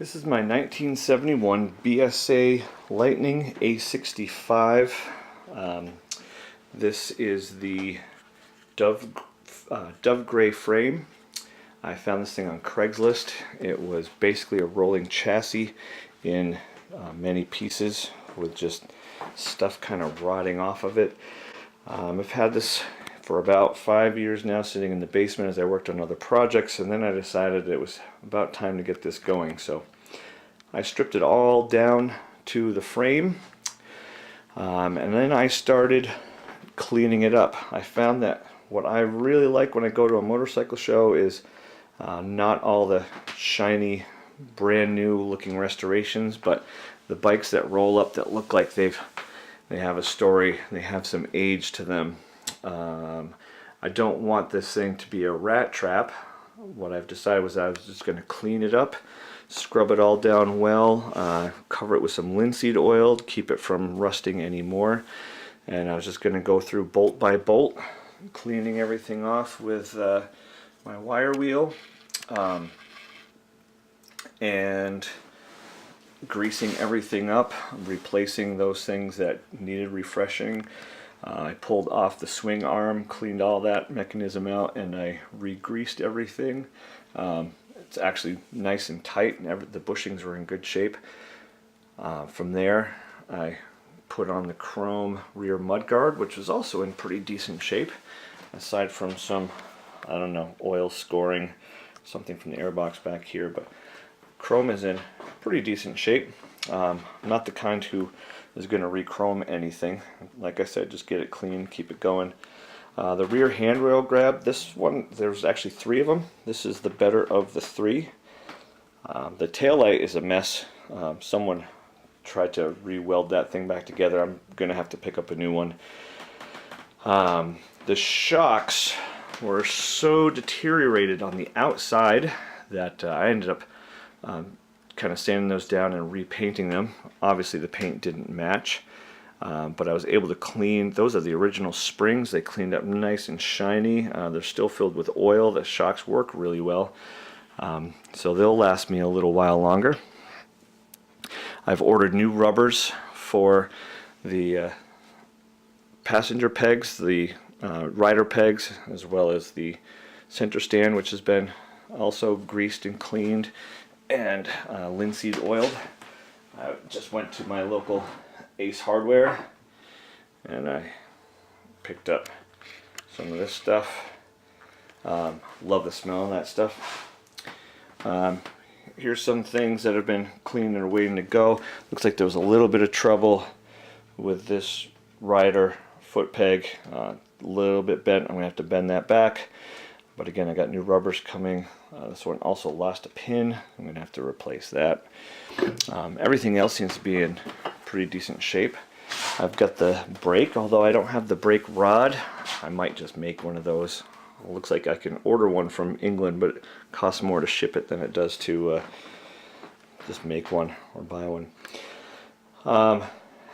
This is my 1971 BSA Lightning A65. This is the dove gray frame. I found this thing on Craigslist. It was basically a rolling chassis in many pieces with just stuff kind of rotting off of it. I've had this for about 5 years now, sitting in the basement as I worked on other projects, and then I decided it was about time to get this going. So I stripped it all down to the frame, and then I started cleaning it up. I found that what I really like when I go to a motorcycle show is not all the shiny, brand new looking restorations, but the bikes that roll up that look like they have a story, they have some age to them. I don't want this thing to be a rat trap. What I've decided was I was just going to clean it up, scrub it all down well, cover it with some linseed oil to keep it from rusting anymore, and I was just going to go through bolt by bolt, cleaning everything off with my wire wheel, and greasing everything up, replacing those things that needed refreshing. I pulled off the swing arm, cleaned all that mechanism out, and I re-greased everything. It's actually nice and tight, and the bushings were in good shape. From there, I put on the chrome rear mudguard, which was also in pretty decent shape, aside from some, I don't know, oil scoring, something from the airbox back here, but chrome is in pretty decent shape. I'm not the kind who is going to re-chrome anything. Like I said, just get it clean, keep it going. The rear handrail grab, this one, there's actually 3 of them. This is the better of the 3. The taillight is a mess. Someone tried to re-weld that thing back together. I'm going to have to pick up a new one. The shocks were so deteriorated on the outside that I ended up kind of sanding those down and repainting them. Obviously the paint didn't match, but I was able to clean. Those are the original springs. They cleaned up nice and shiny. They're still filled with oil. The shocks work really well, so they'll last me a little while longer. I've ordered new rubbers for the passenger pegs, the rider pegs, as well as the center stand, which has been also greased and cleaned and linseed oiled. I just went to my local Ace Hardware and I picked up some of this stuff. Love the smell of that stuff. Here's some things that have been cleaned and are waiting to go. Looks like there was a little bit of trouble with this rider foot peg. A little bit bent. I'm going to have to bend that back. But again, I got new rubbers coming. This one also lost a pin. I'm going to have to replace that. Everything else seems to be in pretty decent shape. I've got the brake, although I don't have the brake rod. I might just make one of those. It looks like I can order one from England, but it costs more to ship it than it does to just make one or buy one.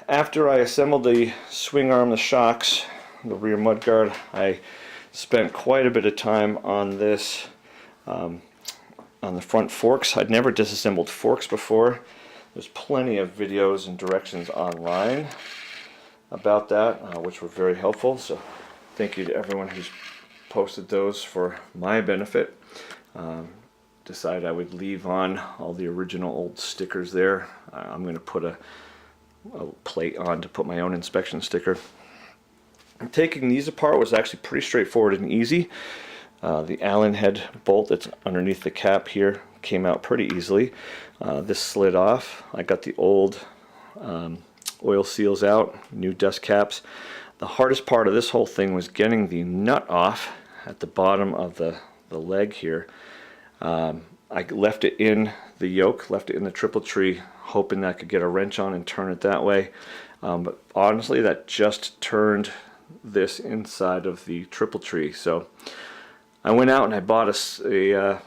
After I assembled the swing arm, the shocks, the rear mudguard, I spent quite a bit of time on this, on the front forks. I'd never disassembled forks before. There's plenty of videos and directions online about that, which were very helpful. So thank you to everyone who's posted those for my benefit. Decided I would leave on all the original old stickers there. I'm going to put a plate on to put my own inspection sticker. Taking these apart was actually pretty straightforward and easy. The Allen head bolt that's underneath the cap here came out pretty easily. This slid off. I got the old oil seals out, new dust caps. The hardest part of this whole thing was getting the nut off at the bottom of the leg here. I left it in the yoke, left it in the triple tree, hoping that I could get a wrench on and turn it that way. But honestly, that just turned this inside of the triple tree. So I went out and I bought a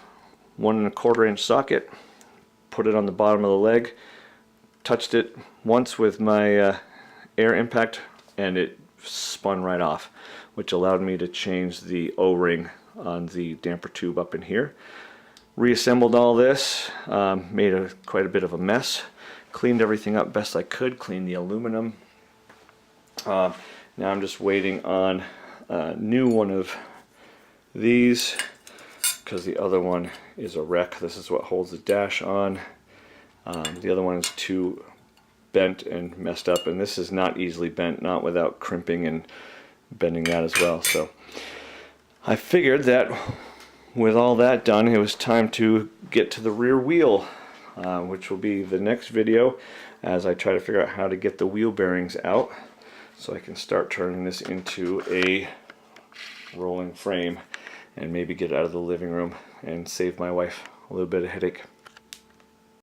1 1/4 inch socket, put it on the bottom of the leg, touched it once with my air impact, and it spun right off, which allowed me to change the O-ring on the damper tube up in here. reassembled all this, made quite a bit of a mess, cleaned everything up best I could, cleaned the aluminum. Now I'm just waiting on a new one of these, because the other one is a wreck. This is what holds the dash on. The other one is too bent and messed up, and this is not easily bent, not without crimping and bending that as well. So I figured that with all that done, it was time to get to the rear wheel, which will be the next video as I try to figure out how to get the wheel bearings out so I can start turning this into a rolling frame and maybe get out of the living room and save my wife a little bit of headache.